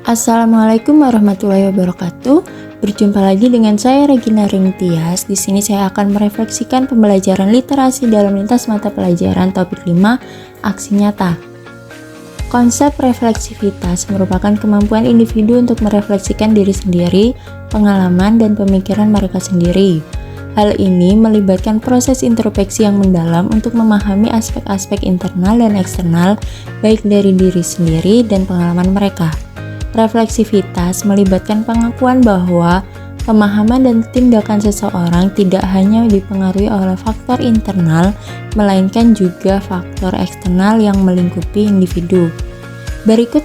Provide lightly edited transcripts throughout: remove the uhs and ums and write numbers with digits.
Assalamualaikum warahmatullahi wabarakatuh. Berjumpa lagi dengan saya Regina Ringtias. Di sini saya akan merefleksikan pembelajaran literasi dalam lintas mata pelajaran topik 5, aksi nyata. Konsep refleksivitas merupakan kemampuan individu untuk merefleksikan diri sendiri, pengalaman dan pemikiran mereka sendiri. Hal ini melibatkan proses introspeksi yang mendalam untuk memahami aspek-aspek internal dan eksternal, baik dari diri sendiri dan pengalaman mereka. Refleksivitas melibatkan pengakuan bahwa pemahaman dan tindakan seseorang tidak hanya dipengaruhi oleh faktor internal, melainkan juga faktor eksternal yang melingkupi individu. Berikut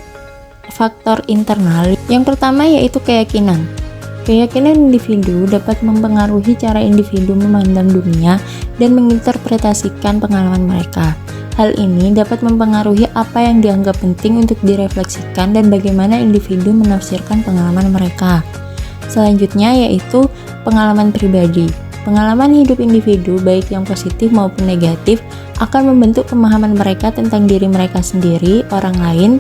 faktor internal. Yang pertama yaitu keyakinan. Keyakinan individu dapat mempengaruhi cara individu memandang dunia dan menginterpretasikan pengalaman mereka. Hal ini dapat mempengaruhi apa yang dianggap penting untuk direfleksikan dan bagaimana individu menafsirkan pengalaman mereka. Selanjutnya yaitu pengalaman pribadi. Pengalaman hidup individu, baik yang positif maupun negatif, akan membentuk pemahaman mereka tentang diri mereka sendiri, orang lain,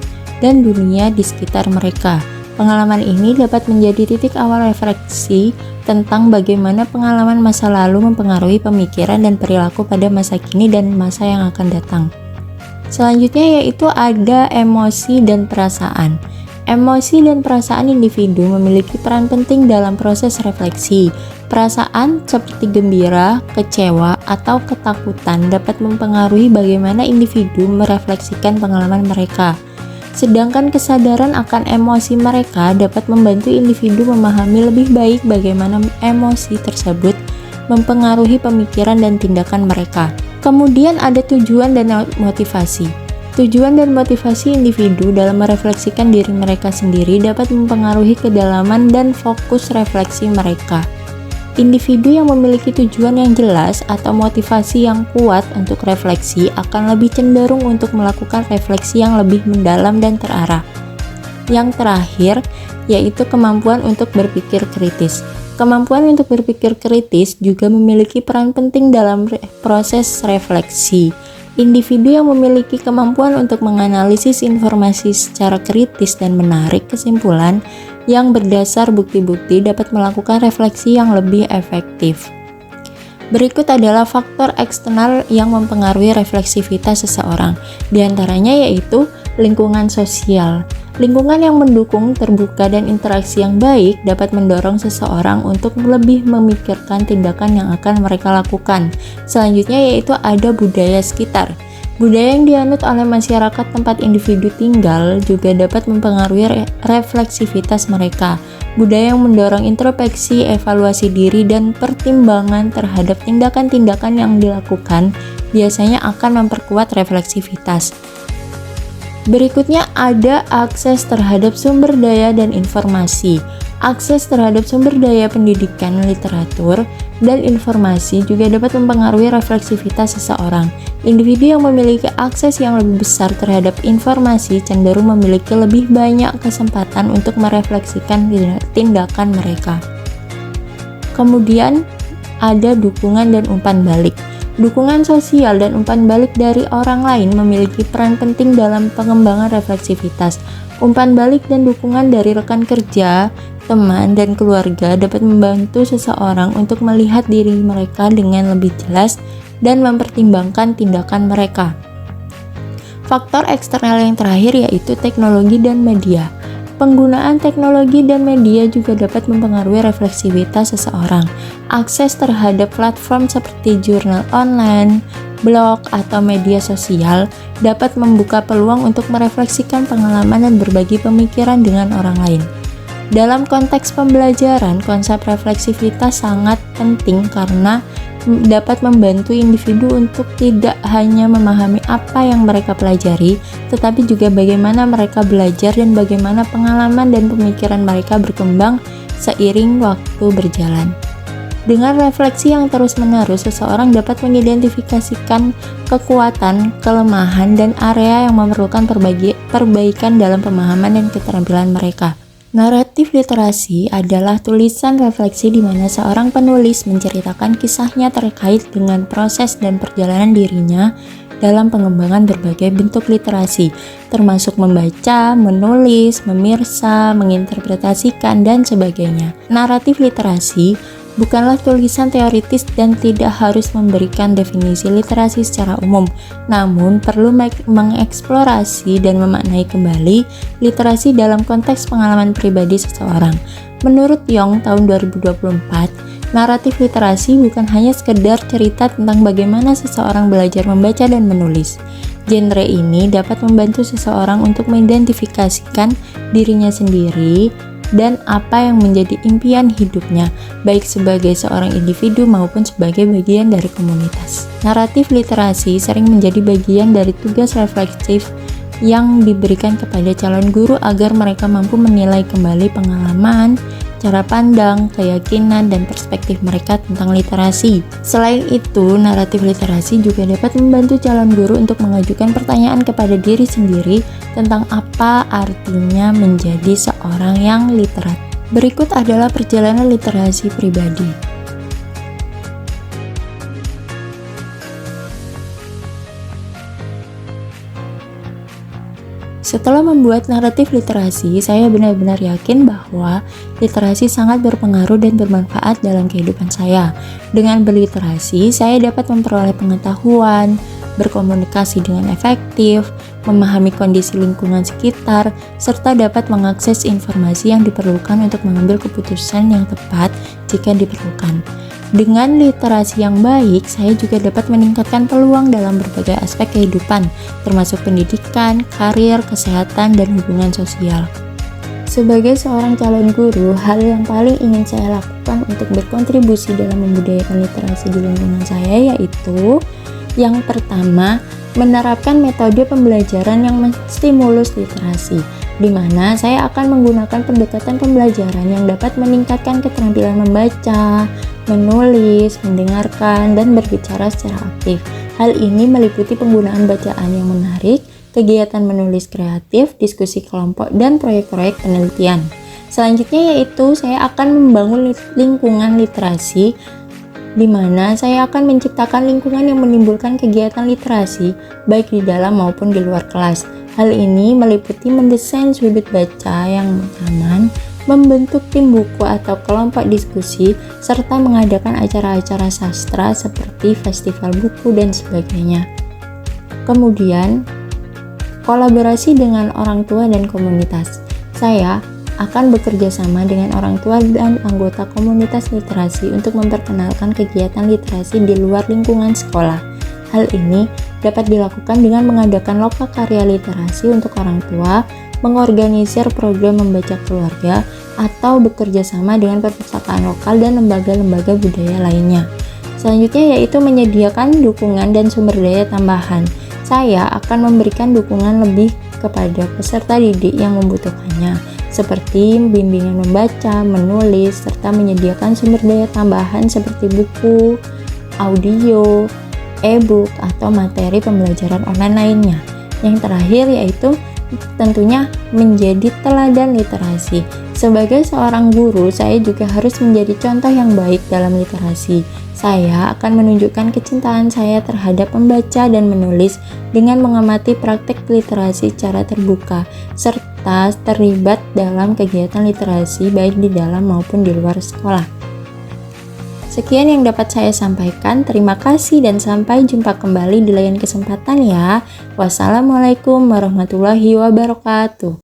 dan dunia di sekitar mereka. Pengalaman ini dapat menjadi titik awal refleksi tentang bagaimana pengalaman masa lalu mempengaruhi pemikiran dan perilaku pada masa kini dan masa yang akan datang. Selanjutnya yaitu ada emosi dan perasaan. Emosi dan perasaan individu memiliki peran penting dalam proses refleksi. Perasaan seperti gembira, kecewa, atau ketakutan dapat mempengaruhi bagaimana individu merefleksikan pengalaman mereka. Sedangkan kesadaran akan emosi mereka dapat membantu individu memahami lebih baik bagaimana emosi tersebut mempengaruhi pemikiran dan tindakan mereka. Kemudian ada tujuan dan motivasi. Tujuan dan motivasi individu dalam merefleksikan diri mereka sendiri dapat mempengaruhi kedalaman dan fokus refleksi mereka. Individu yang memiliki tujuan yang jelas atau motivasi yang kuat untuk refleksi akan lebih cenderung untuk melakukan refleksi yang lebih mendalam dan terarah. Yang terakhir, yaitu kemampuan untuk berpikir kritis. Kemampuan untuk berpikir kritis juga memiliki peran penting dalam proses refleksi. Individu yang memiliki kemampuan untuk menganalisis informasi secara kritis dan menarik kesimpulan yang berdasar bukti-bukti dapat melakukan refleksi yang lebih efektif. Berikut adalah faktor eksternal yang mempengaruhi refleksivitas seseorang. Di antaranya yaitu lingkungan sosial. Lingkungan yang mendukung, terbuka, dan interaksi yang baik dapat mendorong seseorang untuk lebih memikirkan tindakan yang akan mereka lakukan. Selanjutnya yaitu ada budaya sekitar. Budaya yang dianut oleh masyarakat tempat individu tinggal juga dapat mempengaruhi refleksivitas mereka. Budaya yang mendorong introspeksi, evaluasi diri, dan pertimbangan terhadap tindakan-tindakan yang dilakukan biasanya akan memperkuat refleksivitas. Berikutnya ada akses terhadap sumber daya dan informasi. Akses terhadap sumber daya pendidikan, literatur, dan informasi juga dapat mempengaruhi refleksivitas seseorang. Individu yang memiliki akses yang lebih besar terhadap informasi cenderung memiliki lebih banyak kesempatan untuk merefleksikan tindakan mereka. Kemudian ada dukungan dan umpan balik. Dukungan sosial dan umpan balik dari orang lain memiliki peran penting dalam pengembangan refleksivitas. Umpan balik dan dukungan dari rekan kerja, teman, dan keluarga dapat membantu seseorang untuk melihat diri mereka dengan lebih jelas dan mempertimbangkan tindakan mereka. Faktor eksternal yang terakhir yaitu teknologi dan media. Penggunaan teknologi dan media juga dapat mempengaruhi refleksivitas seseorang. Akses terhadap platform seperti jurnal online, blog, atau media sosial dapat membuka peluang untuk merefleksikan pengalaman dan berbagi pemikiran dengan orang lain. Dalam konteks pembelajaran, konsep refleksivitas sangat penting karena dapat membantu individu untuk tidak hanya memahami apa yang mereka pelajari, tetapi juga bagaimana mereka belajar dan bagaimana pengalaman dan pemikiran mereka berkembang seiring waktu berjalan. Dengan refleksi yang terus-menerus, seseorang dapat mengidentifikasikan kekuatan, kelemahan, dan area yang memerlukan perbaikan dalam pemahaman dan keterampilan mereka. Naratif literasi adalah tulisan refleksi di mana seorang penulis menceritakan kisahnya terkait dengan proses dan perjalanan dirinya dalam pengembangan berbagai bentuk literasi, termasuk membaca, menulis, memirsa, menginterpretasikan, dan sebagainya. Naratif literasi bukanlah tulisan teoritis dan tidak harus memberikan definisi literasi secara umum, namun perlu mengeksplorasi dan memaknai kembali literasi dalam konteks pengalaman pribadi seseorang. Menurut Yong tahun 2024, naratif literasi bukan hanya sekedar cerita tentang bagaimana seseorang belajar membaca dan menulis. Genre ini dapat membantu seseorang untuk mengidentifikasikan dirinya sendiri dan apa yang menjadi impian hidupnya, baik sebagai seorang individu maupun sebagai bagian dari komunitas. Naratif literasi sering menjadi bagian dari tugas refleksif yang diberikan kepada calon guru agar mereka mampu menilai kembali pengalaman, cara pandang, keyakinan, dan perspektif mereka tentang literasi. Selain itu, naratif literasi juga dapat membantu calon guru untuk mengajukan pertanyaan kepada diri sendiri tentang apa artinya menjadi seorang yang literat. Berikut adalah perjalanan literasi pribadi. Setelah membuat naratif literasi, saya benar-benar yakin bahwa literasi sangat berpengaruh dan bermanfaat dalam kehidupan saya. Dengan berliterasi, saya dapat memperoleh pengetahuan, berkomunikasi dengan efektif, memahami kondisi lingkungan sekitar, serta dapat mengakses informasi yang diperlukan untuk mengambil keputusan yang tepat jika diperlukan. Dengan literasi yang baik, saya juga dapat meningkatkan peluang dalam berbagai aspek kehidupan, termasuk pendidikan, karir, kesehatan, dan hubungan sosial. Sebagai seorang calon guru, hal yang paling ingin saya lakukan untuk berkontribusi dalam membudayakan literasi di lingkungan saya yaitu yang pertama, menerapkan metode pembelajaran yang menstimulus literasi, di mana saya akan menggunakan pendekatan pembelajaran yang dapat meningkatkan keterampilan membaca, menulis, mendengarkan, dan berbicara secara aktif. Hal ini meliputi penggunaan bacaan yang menarik, kegiatan menulis kreatif, diskusi kelompok, dan proyek-proyek penelitian. Selanjutnya yaitu saya akan membangun lingkungan literasi, di mana saya akan menciptakan lingkungan yang menimbulkan kegiatan literasi, baik di dalam maupun di luar kelas. Hal ini meliputi mendesain sudut baca yang nyaman, membentuk tim buku atau kelompok diskusi, serta mengadakan acara-acara sastra seperti festival buku dan sebagainya. Kemudian, kolaborasi dengan orang tua dan komunitas. Saya akan bekerja sama dengan orang tua dan anggota komunitas literasi untuk memperkenalkan kegiatan literasi di luar lingkungan sekolah. Hal ini dapat dilakukan dengan mengadakan lokakarya literasi untuk orang tua, mengorganisir program membaca keluarga, atau bekerja sama dengan perpustakaan lokal dan lembaga-lembaga budaya lainnya. Selanjutnya yaitu menyediakan dukungan dan sumber daya tambahan. Saya akan memberikan dukungan lebih kepada peserta didik yang membutuhkannya, seperti bimbingan membaca, menulis, serta menyediakan sumber daya tambahan seperti buku, audio, e-book, atau materi pembelajaran online lainnya. Yang terakhir yaitu tentunya menjadi teladan literasi. Sebagai seorang guru, saya juga harus menjadi contoh yang baik dalam literasi. Saya akan menunjukkan kecintaan saya terhadap membaca dan menulis dengan mengamati praktek literasi secara terbuka, serta terlibat dalam kegiatan literasi baik di dalam maupun di luar sekolah. Sekian yang dapat saya sampaikan. Terima kasih dan sampai jumpa kembali di lain kesempatan ya. Wassalamualaikum warahmatullahi wabarakatuh.